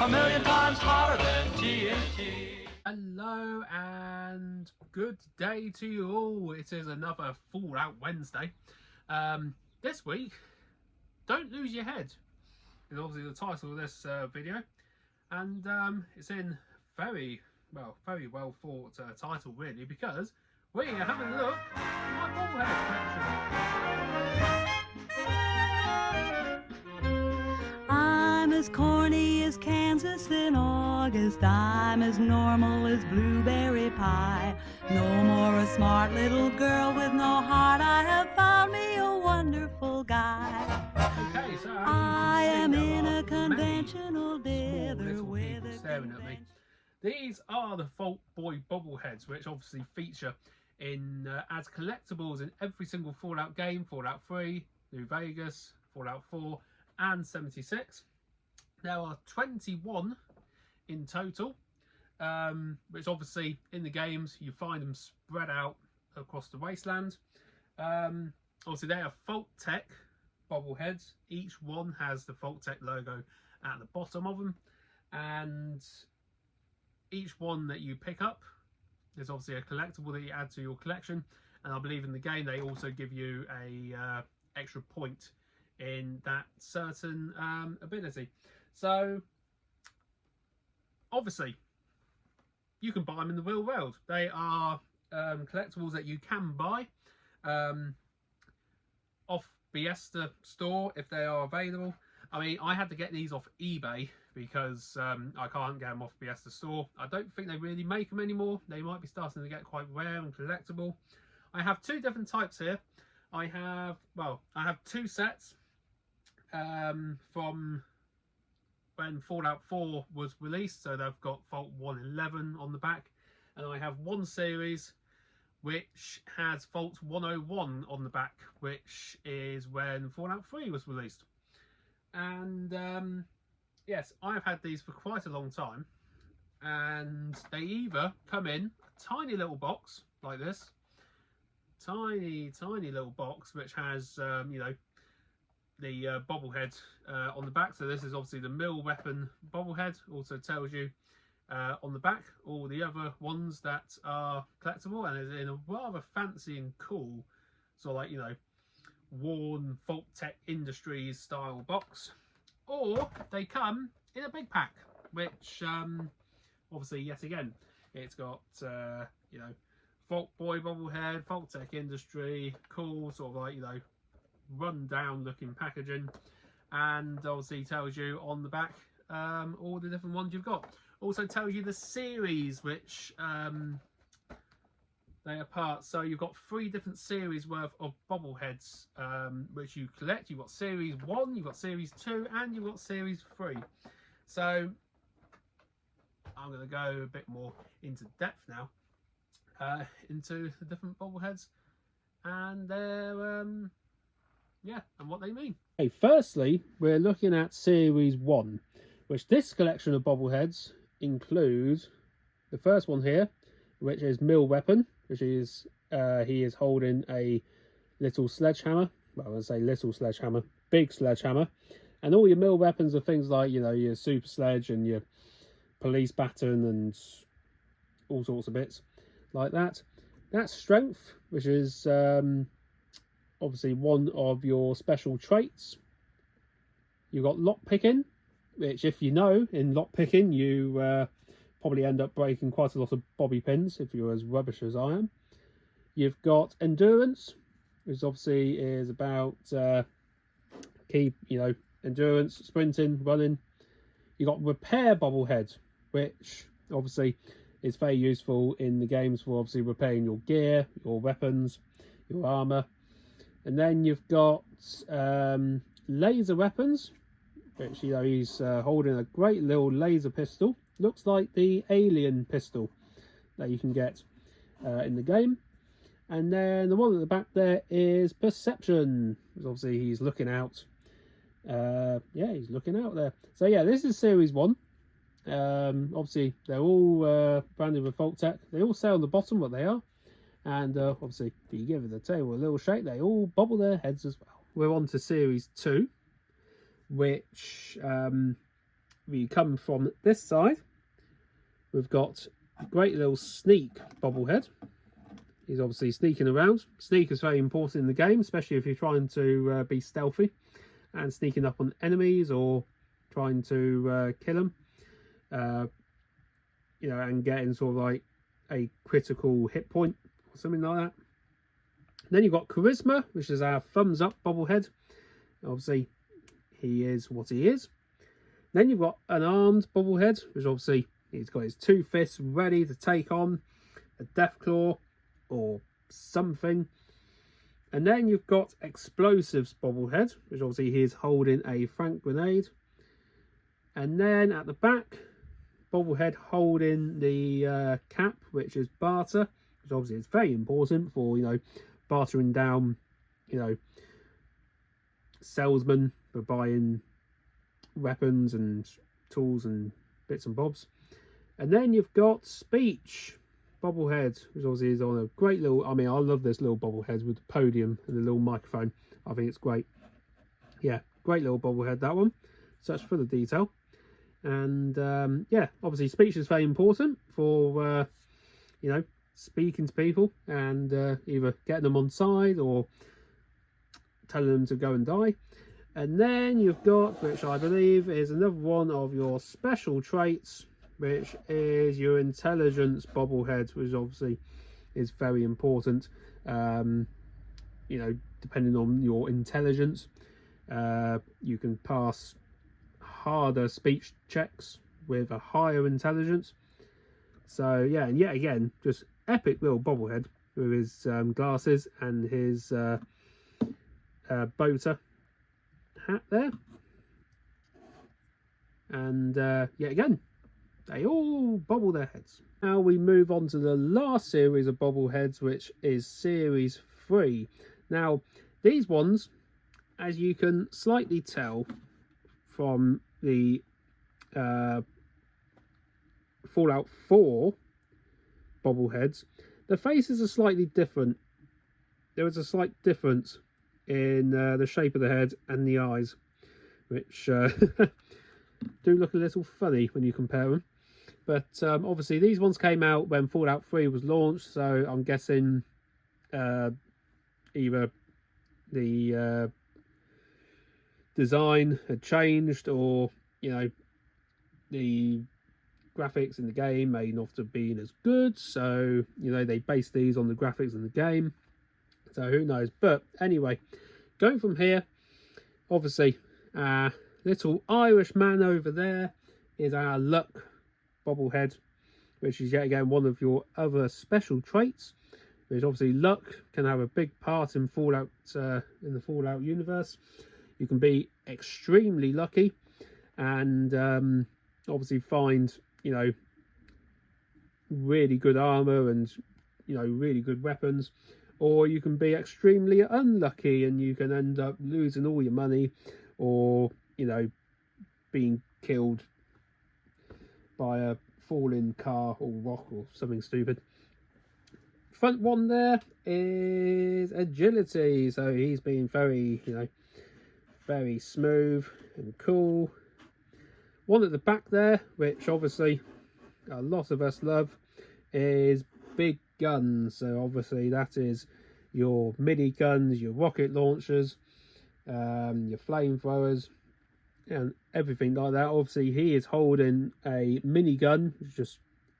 a million times hotter than TNT. Hello and good day to you all. It is another Fallout Wednesday. This week, don't lose your head is obviously the title of this video, and it's in very well thought title really, because we are having a look at my bobblehead collection. I'm as corny as Kansas in August. I'm as normal as blueberry pie. No more a smart little girl with no heart. I have found me a wonderful guy. Okay, so I am in a conventional dither with a staring at me. These are the Fault Boy bobbleheads, which obviously feature in as collectibles in every single Fallout game: Fallout 3, New Vegas, Fallout 4, and 76. There are 21 in total, which obviously in the games you find them spread out across the wasteland. Obviously they are Fault Tech bobbleheads. Each one has the Fault Tech logo at the bottom of them, and each one that you pick up is obviously a collectible that you add to your collection. And I believe in the game they also give you a extra point in that certain ability. So obviously you can buy them in the real world. They are collectibles that you can buy off Fiesta store if they are available. I mean, I had to get these off eBay because I can't get them off Fiesta store. I don't think they really make them anymore. They might be starting to get quite rare and collectible. I have two different types here. I have two sets from when Fallout 4 was released. So they've got Fault 111 on the back, and I have one series which has Fault 101 on the back, which is when Fallout 3 was released. And yes, I've had these for quite a long time, and they either come in a tiny little box like this, tiny little box which has you know, the bobblehead on the back. So this is obviously the mill weapon bobblehead. Also tells you on the back all the other ones that are collectible, and it's in a rather fancy and cool sort of like, you know, worn Fault Tech Industries style box. Or they come in a big pack, which obviously yet again it's got you know, Fault Boy bobblehead, Fault Tech Industry, cool sort of like, you know, run down looking packaging, and obviously tells you on the back all the different ones you've got. Also tells you the series which they are part. So you've got 3 different series worth of bobbleheads which you collect. You've got series 1, you've got series 2, and you've got series 3. So I'm going to go a bit more into depth now into the different bobbleheads and their yeah, and what they mean. Okay, firstly we're looking at series 1, which this collection of bobbleheads includes the first one here, which is Mill Weapon, which is he is holding a little sledgehammer. Well, I would say little sledgehammer, big sledgehammer, and all your mill weapons are things like, you know, your super sledge and your police baton and all sorts of bits like that. That's strength, which is obviously one of your special traits. You've got lock picking, which, if you know, in lock picking you probably end up breaking quite a lot of bobby pins if you're as rubbish as I am. You've got endurance, which obviously is about you know, endurance, sprinting, running. You've got repair bobblehead, which obviously is very useful in the games for obviously repairing your gear, your weapons, your armor. And then you've got laser weapons, which, you know, he's holding a great little laser pistol. Looks like the alien pistol that you can get in the game. And then the one at the back there is perception, because obviously he's looking out. Yeah, he's looking out there. So yeah, this is series 1. Obviously they're all branded with Fault Tech. They all say on the bottom what they are, and obviously if you give the table a little shake, they all bobble their heads as well. We're on to series 2, which we come from this side, we've got a great little Sneak bobblehead. He's obviously sneaking around. Sneak is very important in the game, especially if you're trying to be stealthy and sneaking up on enemies or trying to kill them. You know, and getting sort of like a critical hit point or something like that. Then you've got Charisma, which is our thumbs up bobblehead. Obviously, he is what he is. Then you've got an armed bobblehead, which obviously he's got his 2 fists ready to take on a Deathclaw or something. And then you've got Explosives bobblehead, which obviously he is holding a Frank grenade. And then at the back, bobblehead holding the cap, which is barter, which obviously is very important for, you know, bartering down, you know, salesmen for buying weapons and tools and bits and bobs. And then you've got Speech bobblehead, which obviously is on a great little, I mean, I love this little bobblehead with the podium and the little microphone. I think it's great. Yeah, great little bobblehead, that one. Such full of detail. And yeah, obviously Speech is very important for you know, speaking to people and either getting them on side or telling them to go and die. And then you've got, which I believe is another one of your special traits, which is your Intelligence bobblehead, which obviously is very important. You know, depending on your intelligence, you can pass harder speech checks with a higher intelligence. So yeah, and yet again, just epic little bobblehead with his glasses and his boater hat there. And yet again, they all bobble their heads. Now we move on to the last series of bobbleheads, which is series 3. Now these ones, as you can slightly tell from the Fallout 4 bobbleheads, the faces are slightly different. There is a slight difference in the shape of the head and the eyes, which do look a little funny when you compare them. But obviously these ones came out when Fallout 3 was launched, so I'm guessing either the design had changed, or you know, the graphics in the game may not have been as good, so you know, they based these on the graphics in the game, so who knows. But anyway, going from here, obviously little Irish man over there is our Luck bobblehead, which is yet again one of your other special traits, which obviously luck can have a big part in Fallout, in the Fallout universe. You can be extremely lucky and obviously find, you know, really good armor and, you know, really good weapons, or you can be extremely unlucky and you can end up losing all your money, or, you know, being killed by a falling car or rock or something stupid. Front one there is agility, so he's been very, you know, very smooth and cool. One at the back there, which obviously a lot of us love, is big guns. So obviously that is your mini guns, your rocket launchers, your flamethrowers and everything like that. Obviously he is holding a mini gun, which is just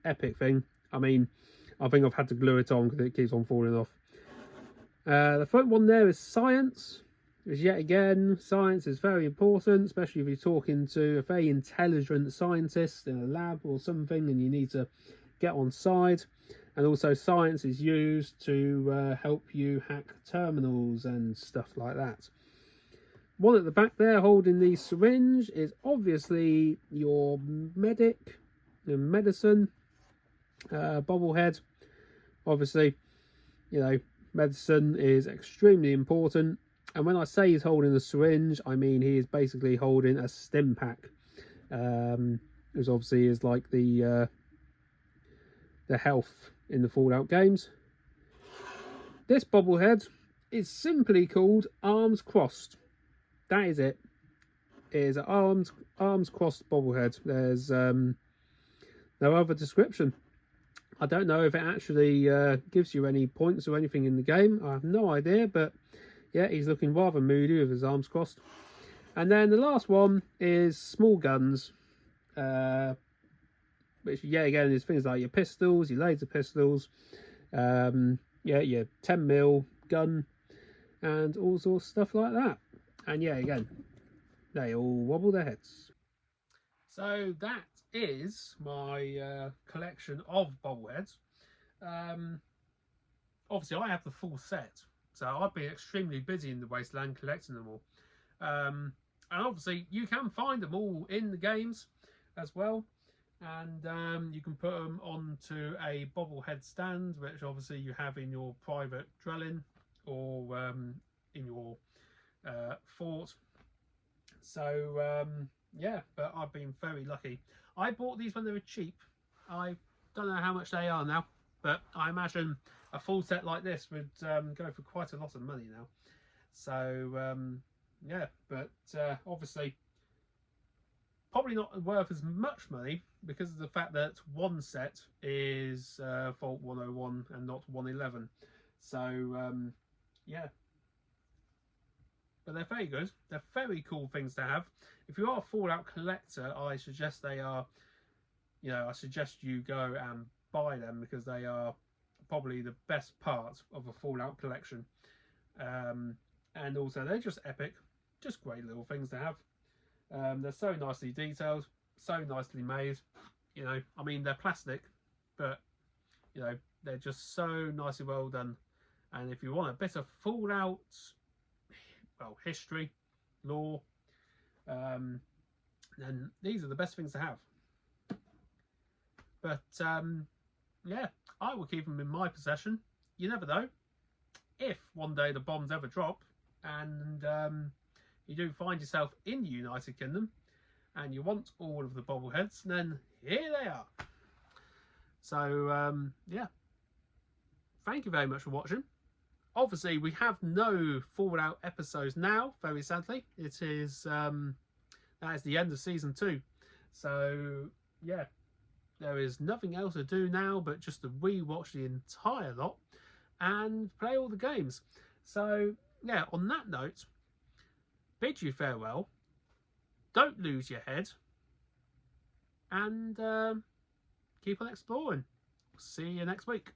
epic thing. I mean, I think I've had to glue it on because it keeps on falling off. The front one there is science, which yet again, science is very important, especially if you're talking to a very intelligent scientist in a lab or something and you need to get on side. And also science is used to help you hack terminals and stuff like that. One at the back there holding the syringe is obviously your medic, your medicine bobblehead. Obviously, you know, medicine is extremely important. And when I say he's holding a syringe, I mean he is basically holding a stim pack. Which obviously is like the health in the Fallout games. This bobblehead is simply called Arms Crossed. That is it. is an arms crossed bobblehead. There's no other description. I don't know if it actually gives you any points or anything in the game. I have no idea, but yeah, he's looking rather moody with his arms crossed. And then the last one is small guns, which, yeah, again, is things like your pistols, your laser pistols, yeah, your 10mm gun, and all sorts of stuff like that. And yeah, again, they all wobble their heads. So that is my collection of bobbleheads. Obviously, I have the full set, so I've been extremely busy in the wasteland collecting them all. And obviously, you can find them all in the games as well. And you can put them onto a bobblehead stand, which obviously you have in your private dwelling or in your fort. So yeah, but I've been very lucky. I bought these when they were cheap. I don't know how much they are now, but I imagine a full set like this would go for quite a lot of money now. So yeah, but obviously probably not worth as much money because of the fact that one set is Vault 101 and not 111. So yeah, but they're very good. They're very cool things to have. If you are a Fallout collector, I suggest they are, I suggest you go and buy them because they are probably the best part of a Fallout collection. And also they're just epic, just great little things to have. They're so nicely detailed, so nicely made. I mean, they're plastic, but they're just so nicely well done. And if you want a bit of Fallout, well, history, lore, then these are the best things to have. But yeah, I will keep them in my possession. You never know, if one day the bombs ever drop and you do find yourself in the United Kingdom and you want all of the bobbleheads, then here they are. So yeah, thank you very much for watching. Obviously, we have no Fallout episodes now, very sadly. It is that is the end of season 2. So yeah, there is nothing else to do now but just to rewatch the entire lot and play all the games. So yeah, on that note, bid you farewell. Don't lose your head, and keep on exploring. See you next week.